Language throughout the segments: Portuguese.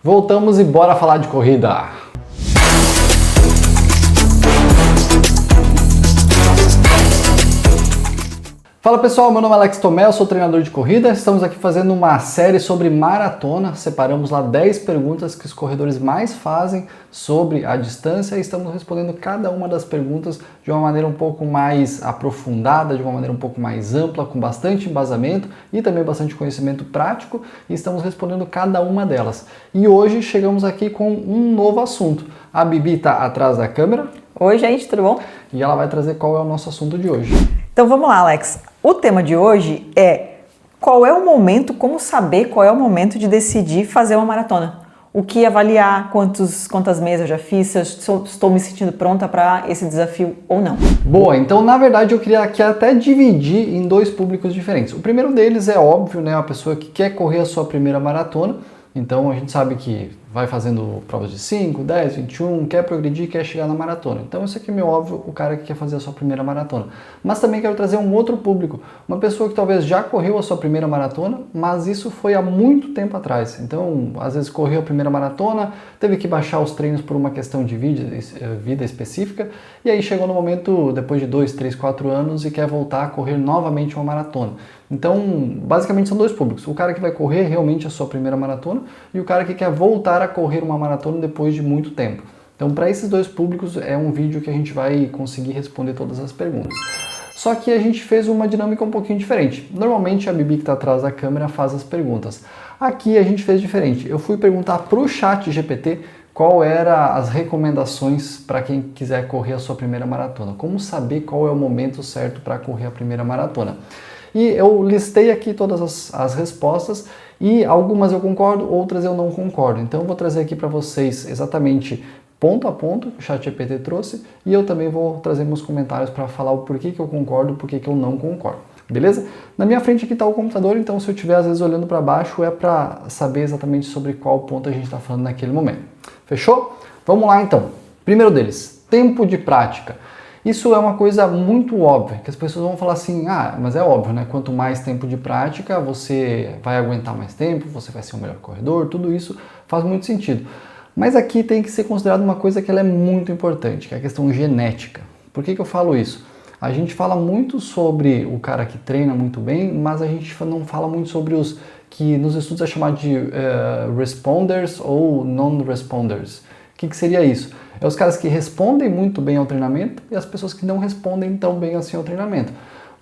Voltamos e bora falar de corrida! Fala pessoal, meu nome é Alex Tomé, eu sou treinador de corrida. Estamos aqui fazendo uma série sobre maratona. Separamos lá 10 perguntas que os corredores mais fazem sobre a distância e estamos respondendo cada uma das perguntas de uma maneira um pouco mais aprofundada, de uma maneira um pouco mais ampla, com bastante embasamento e também bastante conhecimento prático, e estamos respondendo cada uma delas. E hoje chegamos aqui com um novo assunto. A Bibi está atrás da câmera. Oi gente, tudo bom? E ela vai trazer qual é o nosso assunto de hoje. Então vamos lá, Alex. O tema de hoje é qual é o momento, como saber qual é o momento de decidir fazer uma maratona. O que avaliar, quantas meses eu já fiz, se eu estou me sentindo pronta para esse desafio ou não. Boa, então na verdade eu queria aqui até dividir em dois públicos diferentes. O primeiro deles é óbvio, né, a pessoa que quer correr a sua primeira maratona. Então a gente sabe que vai fazendo provas de 5, 10, 21, quer progredir, quer chegar na maratona. Então isso aqui é meio óbvio, o cara que quer fazer a sua primeira maratona. Mas também quero trazer um outro público, uma pessoa que talvez já correu a sua primeira maratona, mas isso foi há muito tempo atrás. Então às vezes correu a primeira maratona, teve que baixar os treinos por uma questão de vida específica, e aí chegou no momento, depois de 2, 3, 4 anos, e quer voltar a correr novamente uma maratona. Então, basicamente são dois públicos. O cara que vai correr realmente a sua primeira maratona e o cara que quer voltar a correr uma maratona depois de muito tempo. Então, para esses dois públicos, é um vídeo que a gente vai conseguir responder todas as perguntas. Só que a gente fez uma dinâmica um pouquinho diferente. Normalmente, a Bibi que está atrás da câmera faz as perguntas. Aqui a gente fez diferente. Eu fui perguntar para o ChatGPT qual era as recomendações para quem quiser correr a sua primeira maratona. Como saber qual é o momento certo para correr a primeira maratona. E eu listei aqui todas as respostas e algumas eu concordo, outras eu não concordo. Então eu vou trazer aqui para vocês exatamente ponto a ponto que o ChatGPT trouxe, e eu também vou trazer meus comentários para falar o porquê que eu concordo e porquê que eu não concordo. Beleza? Na minha frente aqui está o computador, então se eu estiver às vezes olhando para baixo é para saber exatamente sobre qual ponto a gente está falando naquele momento. Fechou? Vamos lá então. Primeiro deles, tempo de prática. Isso é uma coisa muito óbvia, que as pessoas vão falar assim, mas é óbvio, né? Quanto mais tempo de prática, você vai aguentar mais tempo, você vai ser um melhor corredor, tudo isso faz muito sentido. Mas aqui tem que ser considerado uma coisa que ela é muito importante, que é a questão genética. Por que eu falo isso? A gente fala muito sobre o cara que treina muito bem, mas a gente não fala muito sobre os que nos estudos é chamado de responders ou non-responders. O que seria isso? É os caras que respondem muito bem ao treinamento e as pessoas que não respondem tão bem assim ao treinamento.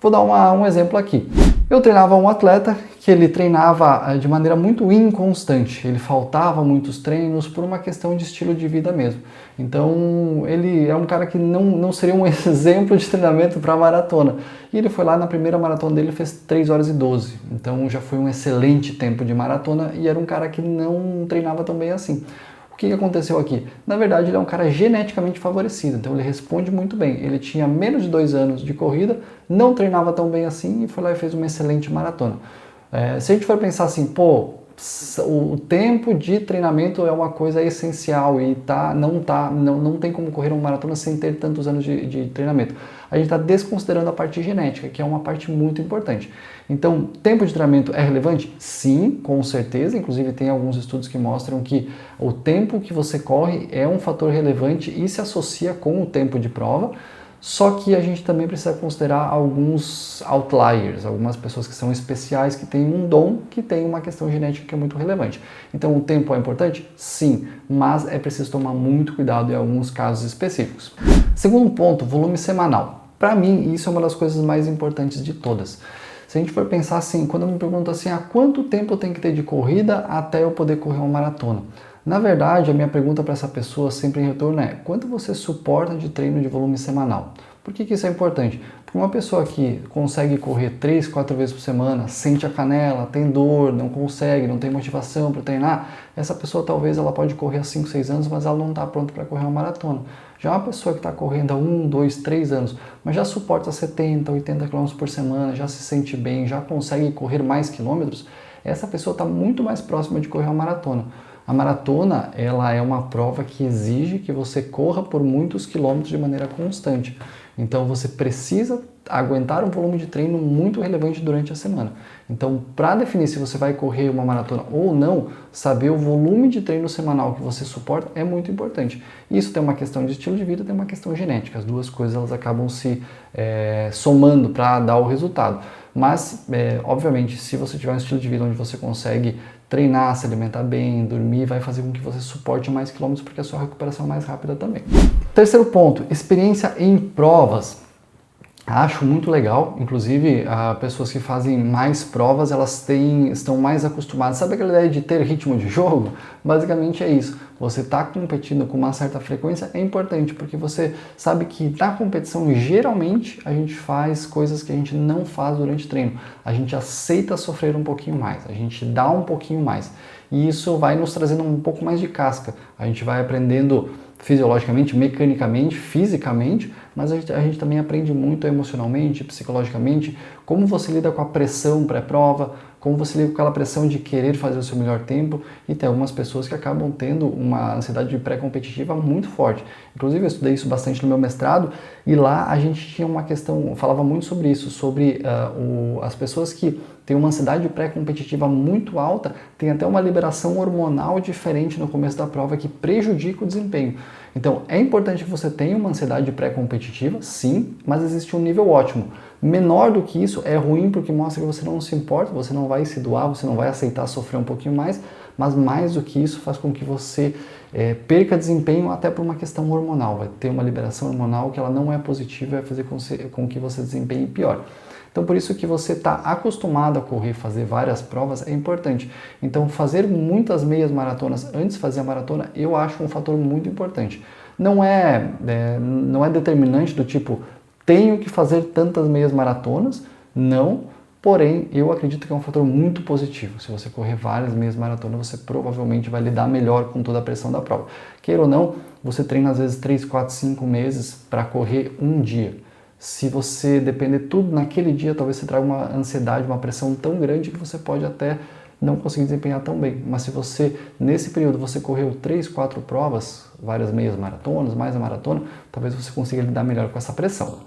Vou dar um exemplo aqui. Eu treinava um atleta que ele treinava de maneira muito inconstante. Ele faltava muitos treinos por uma questão de estilo de vida mesmo. Então ele é um cara que não seria um exemplo de treinamento para maratona. E ele foi lá na primeira maratona dele e fez 3 horas e 12. Então já foi um excelente tempo de maratona e era um cara que não treinava tão bem assim. O que aconteceu aqui? Na verdade, ele é um cara geneticamente favorecido, então ele responde muito bem. Ele tinha menos de 2 anos de corrida, não treinava tão bem assim e foi lá e fez uma excelente maratona. Se a gente for pensar assim, o tempo de treinamento é uma coisa essencial e não tem como correr uma maratona sem ter tantos anos de treinamento. A gente está desconsiderando a parte genética, que é uma parte muito importante. Então, tempo de treinamento é relevante? Sim, com certeza. Inclusive, tem alguns estudos que mostram que o tempo que você corre é um fator relevante e se associa com o tempo de prova. Só que a gente também precisa considerar alguns outliers, algumas pessoas que são especiais, que têm um dom, que tem uma questão genética que é muito relevante. Então, o tempo é importante? Sim, mas é preciso tomar muito cuidado em alguns casos específicos. Segundo ponto, volume semanal. Para mim, isso é uma das coisas mais importantes de todas. Se a gente for pensar assim, quando eu me pergunto assim, quanto tempo eu tenho que ter de corrida até eu poder correr uma maratona? Na verdade, a minha pergunta para essa pessoa sempre em retorno é: quanto você suporta de treino de volume semanal? Por que isso é importante? Porque uma pessoa que consegue correr 3, 4 vezes por semana, sente a canela, tem dor, não consegue, não tem motivação para treinar, essa pessoa talvez ela pode correr há 5, 6 anos, mas ela não está pronta para correr uma maratona. Já uma pessoa que está correndo há 1, 2, 3 anos, mas já suporta 70, 80 km por semana, já se sente bem, já consegue correr mais quilômetros, essa pessoa está muito mais próxima de correr uma maratona. A maratona, ela é uma prova que exige que você corra por muitos quilômetros de maneira constante. Então você precisa aguentar um volume de treino muito relevante durante a semana. Então, para definir se você vai correr uma maratona ou não, saber o volume de treino semanal que você suporta é muito importante. Isso tem uma questão de estilo de vida, tem uma questão genética. As duas coisas elas acabam se somando para dar o resultado. Mas, obviamente, se você tiver um estilo de vida onde você consegue treinar, se alimentar bem, dormir, vai fazer com que você suporte mais quilômetros porque a sua recuperação é mais rápida também. Terceiro ponto, experiência em provas. Acho muito legal, inclusive pessoas que fazem mais provas, elas estão mais acostumadas. Sabe aquela ideia de ter ritmo de jogo? Basicamente é isso. Você está competindo com uma certa frequência é importante, porque você sabe que na competição, geralmente, a gente faz coisas que a gente não faz durante o treino. A gente aceita sofrer um pouquinho mais, a gente dá um pouquinho mais. E isso vai nos trazendo um pouco mais de casca. A gente vai aprendendo fisiologicamente, mecanicamente, fisicamente, mas a gente também aprende muito emocionalmente, psicologicamente, como você lida com a pressão pré-prova, como você lida com aquela pressão de querer fazer o seu melhor tempo, e tem algumas pessoas que acabam tendo uma ansiedade pré-competitiva muito forte. Inclusive eu estudei isso bastante no meu mestrado, e lá a gente tinha uma questão, falava muito sobre isso, sobre as pessoas que têm uma ansiedade pré-competitiva muito alta, tem até uma liberação hormonal diferente no começo da prova que prejudica o desempenho. Então, é importante que você tenha uma ansiedade pré-competitiva, sim, mas existe um nível ótimo. Menor do que isso é ruim porque mostra que você não se importa, você não vai se doar, você não vai aceitar sofrer um pouquinho mais, mas mais do que isso faz com que você perca desempenho até por uma questão hormonal. Vai ter uma liberação hormonal que ela não é positiva e vai fazer com que você desempenhe pior. Então, por isso que você está acostumado a correr, fazer várias provas é importante. Então, fazer muitas meias maratonas antes de fazer a maratona, eu acho um fator muito importante. Não é determinante do tipo, tenho que fazer tantas meias maratonas, não. Porém, eu acredito que é um fator muito positivo. Se você correr várias meias maratonas, você provavelmente vai lidar melhor com toda a pressão da prova. Queira ou não, você treina às vezes 3, 4, 5 meses para correr um dia. Se você depender tudo naquele dia, talvez você traga uma ansiedade, uma pressão tão grande que você pode até não conseguir desempenhar tão bem. Mas se você, nesse período, você correu 3, 4 provas, várias meias maratonas, mais a maratona, talvez você consiga lidar melhor com essa pressão.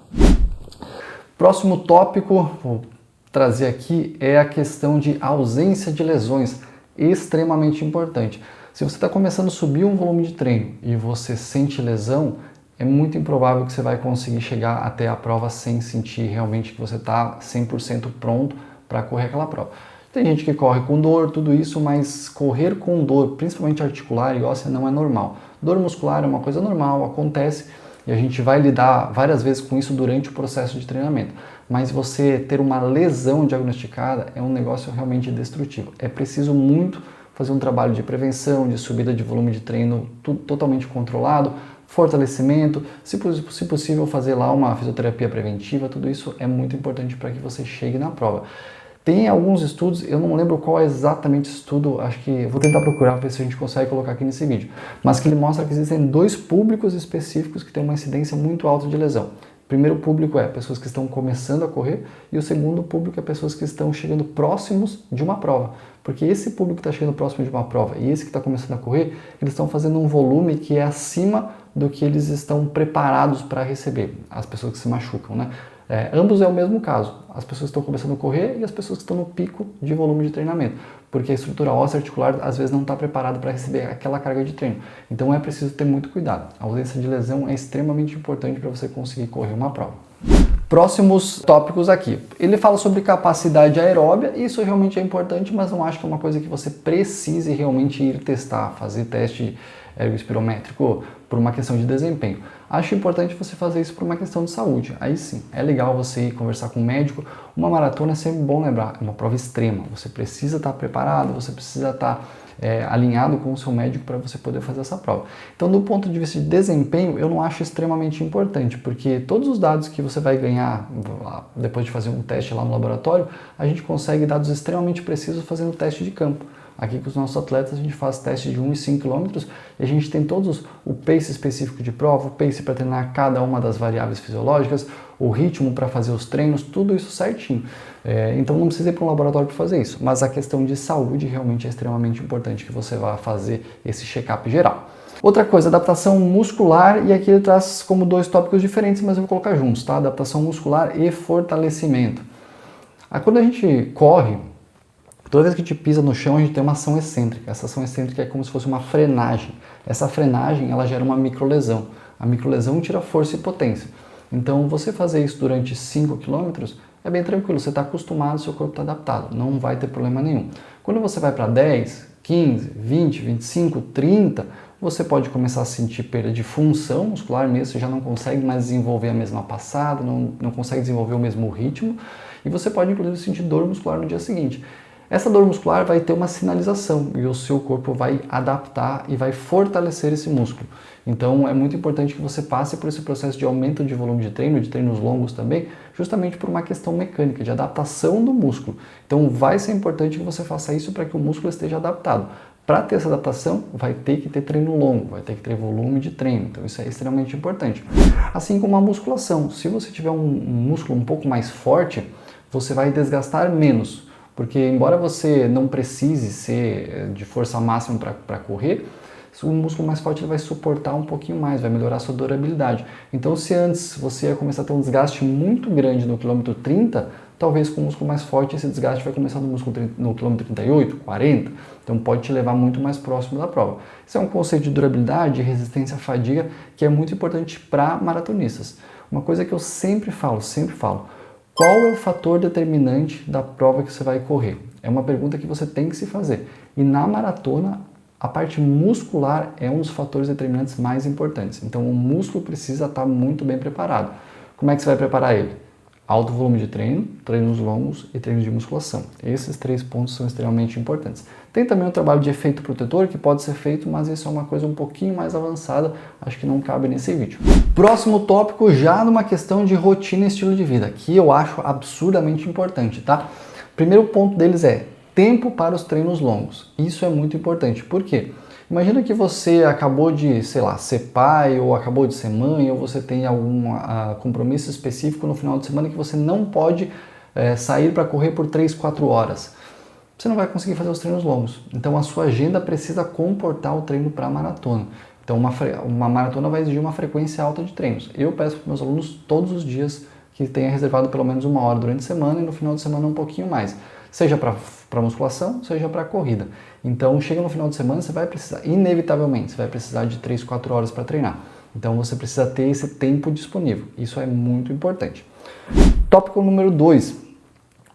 Próximo tópico, vou trazer aqui, é a questão de ausência de lesões, extremamente importante. Se você está começando a subir um volume de treino e você sente lesão, é muito improvável que você vai conseguir chegar até a prova sem sentir realmente que você está 100% pronto para correr aquela prova. Tem gente que corre com dor, tudo isso, mas correr com dor, principalmente articular e óssea, não é normal. Dor muscular é uma coisa normal, acontece, e a gente vai lidar várias vezes com isso durante o processo de treinamento. Mas você ter uma lesão diagnosticada é um negócio realmente destrutivo. É preciso muito fazer um trabalho de prevenção, de subida de volume de treino totalmente controlado, fortalecimento, se possível fazer lá uma fisioterapia preventiva, tudo isso é muito importante para que você chegue na prova. Tem alguns estudos, eu não lembro qual é exatamente o estudo, acho que vou tentar procurar para ver se a gente consegue colocar aqui nesse vídeo, mas que ele mostra que existem 2 públicos específicos que têm uma incidência muito alta de lesão. O primeiro público é pessoas que estão começando a correr e o segundo público é pessoas que estão chegando próximos de uma prova. Porque esse público que está chegando próximo de uma prova e esse que está começando a correr, eles estão fazendo um volume que é acima do que eles estão preparados para receber, as pessoas que se machucam, né? Ambos é o mesmo caso, as pessoas que estão começando a correr e as pessoas que estão no pico de volume de treinamento, porque a estrutura óssea articular às vezes não está preparada para receber aquela carga de treino. Então é preciso ter muito cuidado. A ausência de lesão é extremamente importante para você conseguir correr uma prova. Próximos tópicos aqui. Ele fala sobre capacidade aeróbia, e isso realmente é importante, mas não acho que é uma coisa que você precise realmente ir testar, fazer teste ergospirométrico por uma questão de desempenho. Acho importante você fazer isso por uma questão de saúde. Aí sim, é legal você ir conversar com um médico. Uma maratona é sempre bom lembrar, é uma prova extrema. Você precisa estar preparado, você precisa estar alinhado com o seu médico para você poder fazer essa prova. Então, do ponto de vista de desempenho, eu não acho extremamente importante, porque todos os dados que você vai ganhar depois de fazer um teste lá no laboratório, a gente consegue dados extremamente precisos fazendo teste de campo. Aqui com os nossos atletas a gente faz teste de 1 e 5 km e a gente tem todos o pace específico de prova, o pace para treinar cada uma das variáveis fisiológicas, o ritmo para fazer os treinos, tudo isso certinho. Então não precisa ir para um laboratório para fazer isso, mas a questão de saúde realmente é extremamente importante que você vá fazer esse check-up geral. Outra coisa, adaptação muscular, e aqui ele traz como 2 tópicos diferentes, mas eu vou colocar juntos, tá? Adaptação muscular e fortalecimento. Quando a gente corre, toda vez que a gente pisa no chão, a gente tem uma ação excêntrica. Essa ação excêntrica é como se fosse uma frenagem. Essa frenagem, ela gera uma microlesão. A microlesão tira força e potência. Então, você fazer isso durante 5 km é bem tranquilo. Você está acostumado, seu corpo está adaptado. Não vai ter problema nenhum. Quando você vai para 10, 15, 20, 25, 30, você pode começar a sentir perda de função muscular mesmo. Você já não consegue mais desenvolver a mesma passada, não consegue desenvolver o mesmo ritmo. E você pode, inclusive, sentir dor muscular no dia seguinte. Essa dor muscular vai ter uma sinalização e o seu corpo vai adaptar e vai fortalecer esse músculo. Então é muito importante que você passe por esse processo de aumento de volume de treinos longos também, justamente por uma questão mecânica, de adaptação do músculo. Então vai ser importante que você faça isso para que o músculo esteja adaptado. Para ter essa adaptação, vai ter que ter treino longo, vai ter que ter volume de treino, então isso é extremamente importante. Assim como a musculação, se você tiver um músculo um pouco mais forte, você vai desgastar menos. Porque embora você não precise ser de força máxima para correr, o músculo mais forte ele vai suportar um pouquinho mais, vai melhorar a sua durabilidade. Então se antes você ia começar a ter um desgaste muito grande no quilômetro 30, talvez com o músculo mais forte esse desgaste vai começar no quilômetro 38, 40, então pode te levar muito mais próximo da prova. Isso é um conceito de durabilidade, resistência à fadiga, que é muito importante para maratonistas. Uma coisa que eu sempre falo, qual é o fator determinante da prova que você vai correr? É uma pergunta que você tem que se fazer. E na maratona, a parte muscular é um dos fatores determinantes mais importantes. Então o músculo precisa estar muito bem preparado. Como é que você vai preparar ele? Alto volume de treino, treinos longos e treinos de musculação. Esses 3 pontos são extremamente importantes. Tem também um trabalho de efeito protetor que pode ser feito, mas isso é uma coisa um pouquinho mais avançada, acho que não cabe nesse vídeo. Próximo tópico, já numa questão de rotina e estilo de vida, que eu acho absurdamente importante, tá? Primeiro ponto deles é tempo para os treinos longos. Isso é muito importante. Por quê? Imagina que você acabou de, sei lá, ser pai, ou acabou de ser mãe, ou você tem algum compromisso específico no final de semana que você não pode sair para correr por 3, 4 horas. Você não vai conseguir fazer os treinos longos. Então a sua agenda precisa comportar o treino para a maratona. Então uma maratona vai exigir uma frequência alta de treinos. Eu peço para meus alunos todos os dias que tenha reservado pelo menos 1 hora durante a semana e no final de semana um pouquinho mais. Seja para musculação, seja para corrida. Então chega no final de semana, você vai precisar, inevitavelmente, você vai precisar de 3, 4 horas para treinar. Então você precisa ter esse tempo disponível. Isso é muito importante. Tópico número 2,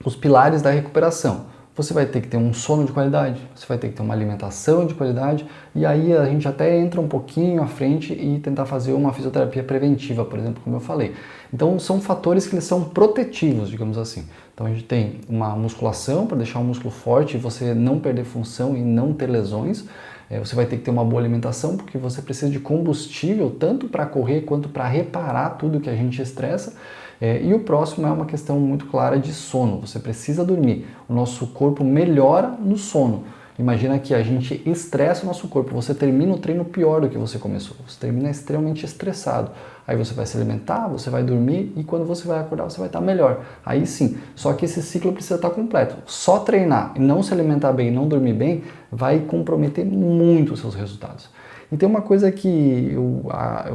os pilares da recuperação. Você vai ter que ter um sono de qualidade, você vai ter que ter uma alimentação de qualidade, e aí a gente até entra um pouquinho à frente e tentar fazer uma fisioterapia preventiva, por exemplo, como eu falei. Então são fatores que eles são protetivos, digamos assim. Então a gente tem uma musculação para deixar o músculo forte e você não perder função e não ter lesões. Você vai ter que ter uma boa alimentação, porque você precisa de combustível tanto para correr quanto para reparar tudo que a gente estressa. E o próximo é uma questão muito clara de sono. Você precisa dormir. O nosso corpo melhora no sono. Imagina que a gente estressa o nosso corpo. Você termina o treino pior do que você começou. Você termina extremamente estressado. Aí você vai se alimentar, você vai dormir e quando você vai acordar você vai estar melhor. Aí sim. Só que esse ciclo precisa estar completo. Só treinar e não se alimentar bem, não dormir bem, vai comprometer muito os seus resultados. E tem uma coisa que eu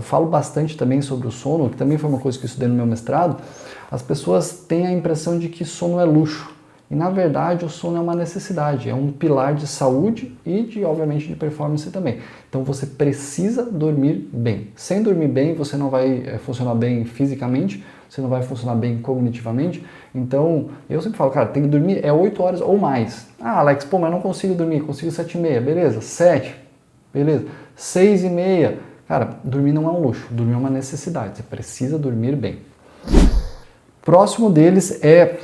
falo bastante também sobre o sono, que também foi uma coisa que eu estudei no meu mestrado. As pessoas têm a impressão de que sono é luxo. E na verdade o sono é uma necessidade, é um pilar de saúde e obviamente de performance também. Então você precisa dormir bem. Sem dormir bem você não vai funcionar bem fisicamente, você não vai funcionar bem cognitivamente. Então eu sempre falo, cara, tem que dormir 8 horas ou mais. Ah, Alex, pô, mas eu não consigo dormir, consigo 7h30, beleza, 7, beleza, 6h30. Cara, dormir não é um luxo, dormir é uma necessidade, você precisa dormir bem. Próximo deles é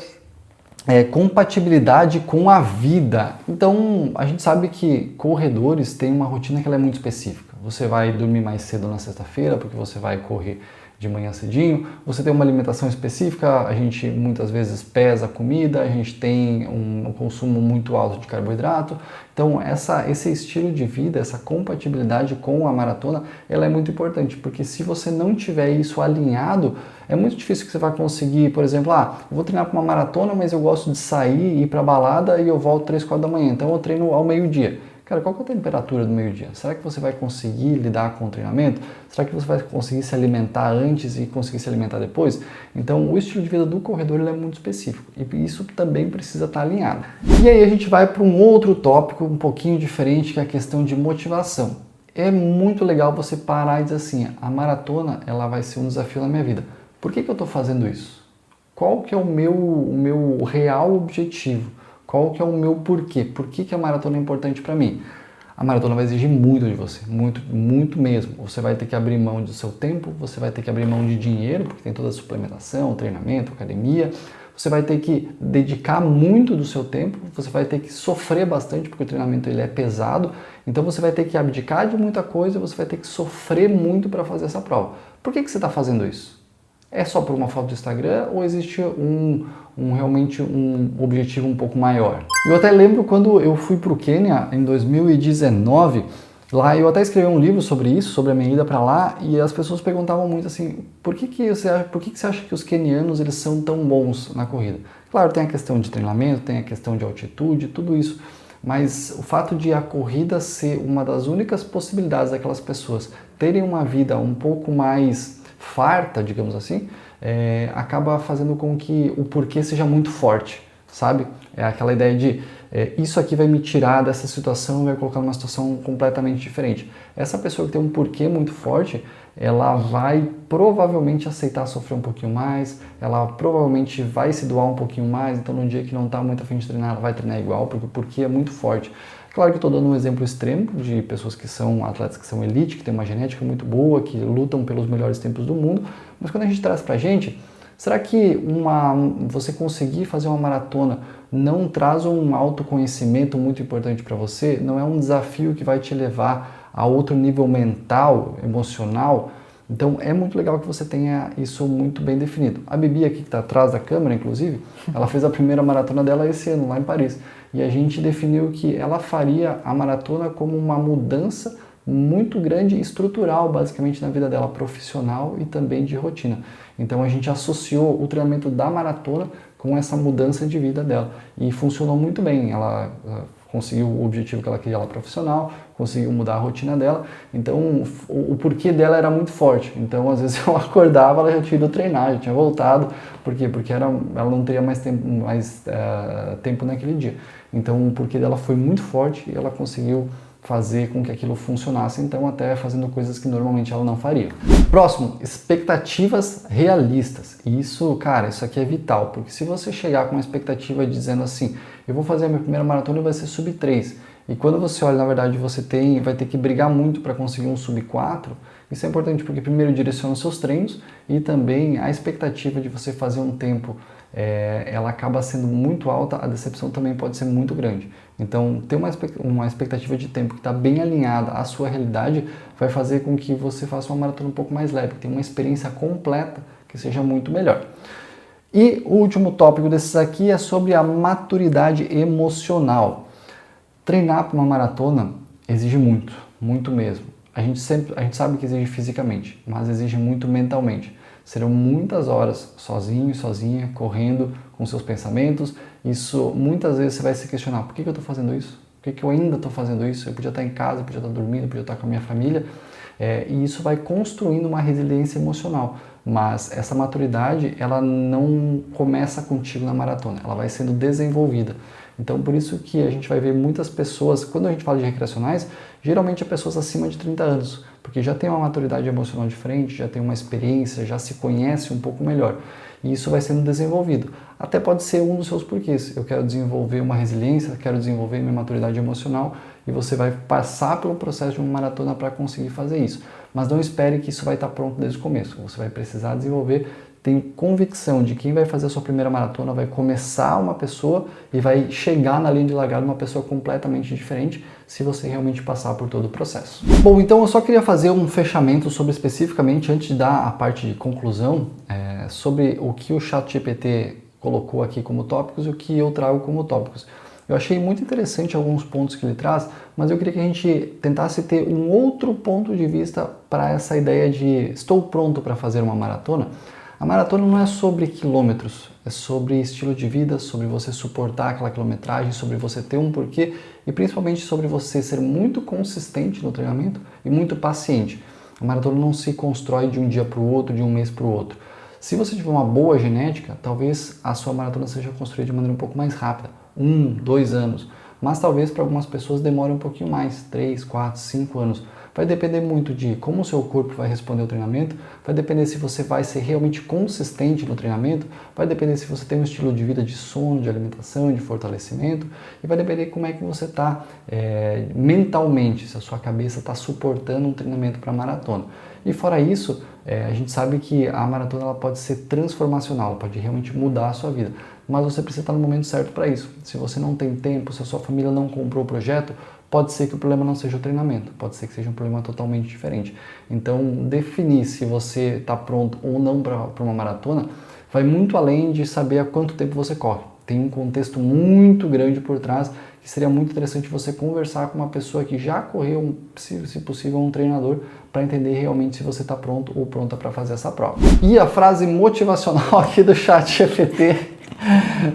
compatibilidade com a vida. Então, a gente sabe que corredores têm uma rotina que ela é muito específica. Você vai dormir mais cedo na sexta-feira, porque você vai correr de manhã cedinho, você tem uma alimentação específica, a gente muitas vezes pesa a comida, a gente tem um consumo muito alto de carboidrato, então esse estilo de vida, essa compatibilidade com a maratona, ela é muito importante, porque se você não tiver isso alinhado, é muito difícil que você vai conseguir, por exemplo, eu vou treinar para uma maratona, mas eu gosto de sair, ir para balada e eu volto 3, 4 da manhã, então eu treino ao meio-dia. Cara, qual que é a temperatura do meio-dia? Será que você vai conseguir lidar com o treinamento? Será que você vai conseguir se alimentar antes e conseguir se alimentar depois? Então, o estilo de vida do corredor ele é muito específico e isso também precisa estar alinhado. E aí a gente vai para um outro tópico um pouquinho diferente, que é a questão de motivação. É muito legal você parar e dizer assim, a maratona ela vai ser um desafio na minha vida. Por que eu estou fazendo isso? Qual que é o meu real objetivo? Qual que é o meu porquê? Por que a maratona é importante para mim? A maratona vai exigir muito de você, muito, muito mesmo. Você vai ter que abrir mão do seu tempo, você vai ter que abrir mão de dinheiro, porque tem toda a suplementação, treinamento, academia. Você vai ter que dedicar muito do seu tempo, você vai ter que sofrer bastante, porque o treinamento ele é pesado. Então você vai ter que abdicar de muita coisa, você vai ter que sofrer muito para fazer essa prova. Por que você está fazendo isso? É só por uma foto do Instagram ou existe realmente um objetivo um pouco maior? Eu até lembro quando eu fui para o Quênia em 2019, lá eu até escrevi um livro sobre isso, sobre a minha ida para lá, e as pessoas perguntavam muito assim, por que você acha que os quenianos eles são tão bons na corrida? Claro, tem a questão de treinamento, tem a questão de altitude, tudo isso, mas o fato de a corrida ser uma das únicas possibilidades daquelas pessoas terem uma vida um pouco mais farta, digamos assim, acaba fazendo com que o porquê seja muito forte, sabe? É aquela ideia de isso aqui vai me tirar dessa situação e vai colocar numa situação completamente diferente. Essa pessoa que tem um porquê muito forte, ela vai provavelmente aceitar sofrer um pouquinho mais, ela provavelmente vai se doar um pouquinho mais, então no dia que não está muito a fim de treinar, ela vai treinar igual, porque o porquê é muito forte. Claro que eu estou dando um exemplo extremo de pessoas que são atletas que são elite, que têm uma genética muito boa, que lutam pelos melhores tempos do mundo, mas quando a gente traz pra gente, será que você conseguir fazer uma maratona não traz um autoconhecimento muito importante para você? Não é um desafio que vai te levar a outro nível mental, emocional? Então é muito legal que você tenha isso muito bem definido. A Bibi aqui que está atrás da câmera, inclusive, ela fez a primeira maratona dela esse ano, lá em Paris. E a gente definiu que ela faria a maratona como uma mudança muito grande e estrutural, basicamente, na vida dela, profissional e também de rotina. Então a gente associou o treinamento da maratona com essa mudança de vida dela. E funcionou muito bem. Ela conseguiu o objetivo que ela queria lá profissional, conseguiu mudar a rotina dela. Então o porquê dela era muito forte. Então às vezes eu acordava, ela já tinha ido treinar, já tinha voltado. Por quê? Porque ela não teria mais tempo naquele dia. Então o porquê dela foi muito forte e ela conseguiu fazer com que aquilo funcionasse, então até fazendo coisas que normalmente ela não faria. Próximo, expectativas realistas. E isso, cara, isso aqui é vital, porque se você chegar com uma expectativa dizendo assim, eu vou fazer a minha primeira maratona e vai ser sub 3, e quando você olha, na verdade, você vai ter que brigar muito para conseguir um sub 4, isso é importante porque primeiro direciona os seus treinos e também a expectativa de você fazer um tempo, ela acaba sendo muito alta, a decepção também pode ser muito grande. Então, ter uma expectativa de tempo que está bem alinhada à sua realidade vai fazer com que você faça uma maratona um pouco mais leve, que tenha uma experiência completa que seja muito melhor. E o último tópico desses aqui é sobre a maturidade emocional. Treinar para uma maratona exige muito, muito mesmo. A gente sabe que exige fisicamente, mas exige muito mentalmente. Serão muitas horas sozinho e sozinha, correndo com seus pensamentos. Isso, muitas vezes você vai se questionar, por que eu estou fazendo isso? Por que eu ainda estou fazendo isso? Eu podia estar em casa, eu podia estar dormindo, eu podia estar com a minha família. E isso vai construindo uma resiliência emocional. Mas essa maturidade, ela não começa contigo na maratona, ela vai sendo desenvolvida. Então, por isso que a gente vai ver muitas pessoas, quando a gente fala de recreacionais, geralmente é pessoas acima de 30 anos, porque já tem uma maturidade emocional diferente, já tem uma experiência, já se conhece um pouco melhor. E isso vai sendo desenvolvido. Até pode ser um dos seus porquês. Eu quero desenvolver uma resiliência, quero desenvolver minha maturidade emocional, e você vai passar pelo processo de uma maratona para conseguir fazer isso. Mas não espere que isso vai estar pronto desde o começo. Você vai precisar desenvolver tenho convicção de que quem vai fazer a sua primeira maratona vai começar uma pessoa e vai chegar na linha de largada uma pessoa completamente diferente se você realmente passar por todo o processo. Bom, então eu só queria fazer um fechamento sobre especificamente, antes de dar a parte de conclusão, sobre o que o ChatGPT colocou aqui como tópicos e o que eu trago como tópicos. Eu achei muito interessante alguns pontos que ele traz, mas eu queria que a gente tentasse ter um outro ponto de vista para essa ideia de estou pronto para fazer uma maratona. A maratona não é sobre quilômetros, é sobre estilo de vida, sobre você suportar aquela quilometragem, sobre você ter um porquê e principalmente sobre você ser muito consistente no treinamento e muito paciente. A maratona não se constrói de um dia para o outro, de um mês para o outro. Se você tiver uma boa genética, talvez a sua maratona seja construída de maneira um pouco mais rápida, 1, 2 anos, mas talvez para algumas pessoas demore um pouquinho mais, 3, 4, 5 anos. Vai depender muito de como o seu corpo vai responder ao treinamento, vai depender se você vai ser realmente consistente no treinamento, vai depender se você tem um estilo de vida de sono, de alimentação, de fortalecimento, e vai depender como é que você está mentalmente, se a sua cabeça está suportando um treinamento para maratona. E fora isso, a gente sabe que a maratona ela pode ser transformacional, ela pode realmente mudar a sua vida, mas você precisa estar no momento certo para isso. Se você não tem tempo, se a sua família não comprou o projeto, pode ser que o problema não seja o treinamento, pode ser que seja um problema totalmente diferente. Então, definir se você está pronto ou não para uma maratona vai muito além de saber há quanto tempo você corre. Tem um contexto muito grande por trás que seria muito interessante você conversar com uma pessoa que já correu, se possível, um treinador, para entender realmente se você está pronto ou pronta para fazer essa prova. E a frase motivacional aqui do ChatGPT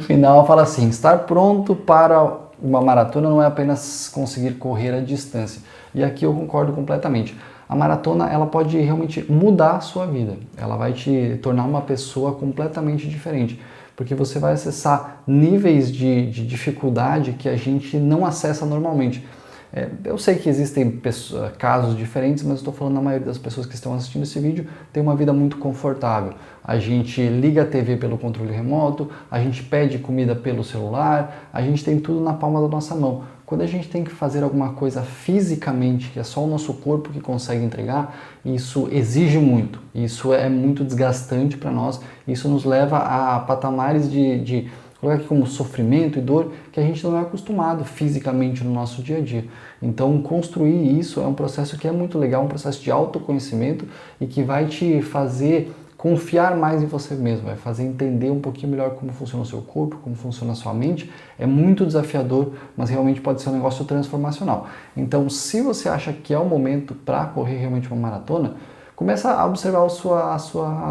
final fala assim: estar pronto para uma maratona não é apenas conseguir correr a distância. E aqui eu concordo completamente. A maratona ela pode realmente mudar a sua vida. Ela vai te tornar uma pessoa completamente diferente, porque você vai acessar níveis de dificuldade que a gente não acessa normalmente. Eu sei que existem casos diferentes, mas eu estou falando na maioria das pessoas que estão assistindo esse vídeo tem uma vida muito confortável. A gente liga a TV pelo controle remoto, a gente pede comida pelo celular, a gente tem tudo na palma da nossa mão. Quando a gente tem que fazer alguma coisa fisicamente, que é só o nosso corpo que consegue entregar, isso exige muito, isso é muito desgastante para nós, isso nos leva a patamares de colocar aqui como sofrimento e dor que a gente não é acostumado fisicamente no nosso dia a dia. Então, construir isso é um processo que é muito legal, um processo de autoconhecimento e que vai te fazer confiar mais em você mesmo, vai fazer entender um pouquinho melhor como funciona o seu corpo, como funciona a sua mente. É muito desafiador, mas realmente pode ser um negócio transformacional. Então, se você acha que é o momento para correr realmente uma maratona, começa a observar a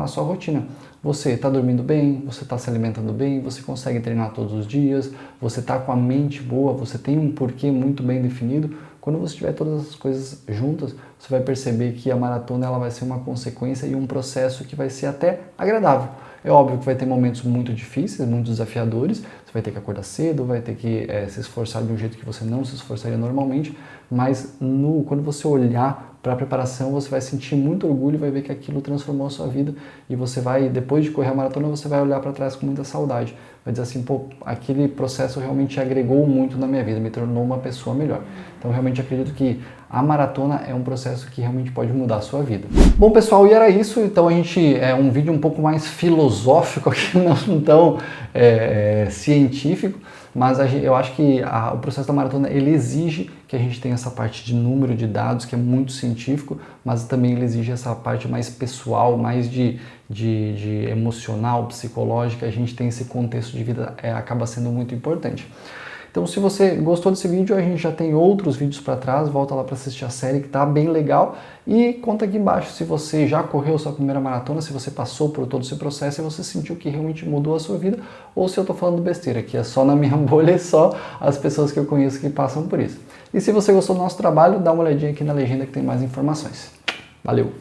sua rotina. Você está dormindo bem, você está se alimentando bem, você consegue treinar todos os dias, você está com a mente boa, você tem um porquê muito bem definido. Quando você tiver todas as coisas juntas, você vai perceber que a maratona ela vai ser uma consequência e um processo que vai ser até agradável. É óbvio que vai ter momentos muito difíceis, muito desafiadores, você vai ter que acordar cedo, vai ter que se esforçar de um jeito que você não se esforçaria normalmente, mas quando você olhar para a preparação, você vai sentir muito orgulho e vai ver que aquilo transformou a sua vida e você vai, depois de correr a maratona, você vai olhar para trás com muita saudade. Vai dizer assim, pô, aquele processo realmente agregou muito na minha vida, me tornou uma pessoa melhor. Então, realmente acredito que a maratona é um processo que realmente pode mudar a sua vida. Bom, pessoal, e era isso. Então, a gente um vídeo um pouco mais filosófico aqui, não tão científico, mas eu acho que o processo da maratona ele exige que a gente tenha essa parte de número de dados, que é muito científico, mas também ele exige essa parte mais pessoal, mais de emocional, psicológica. A gente tem esse contexto de vida, acaba sendo muito importante. Então, se você gostou desse vídeo, a gente já tem outros vídeos para trás, volta lá para assistir a série que tá bem legal e conta aqui embaixo se você já correu sua primeira maratona, se você passou por todo esse processo e você sentiu que realmente mudou a sua vida ou se eu tô falando besteira, que é só na minha bolha e só as pessoas que eu conheço que passam por isso. E se você gostou do nosso trabalho, dá uma olhadinha aqui na legenda que tem mais informações. Valeu!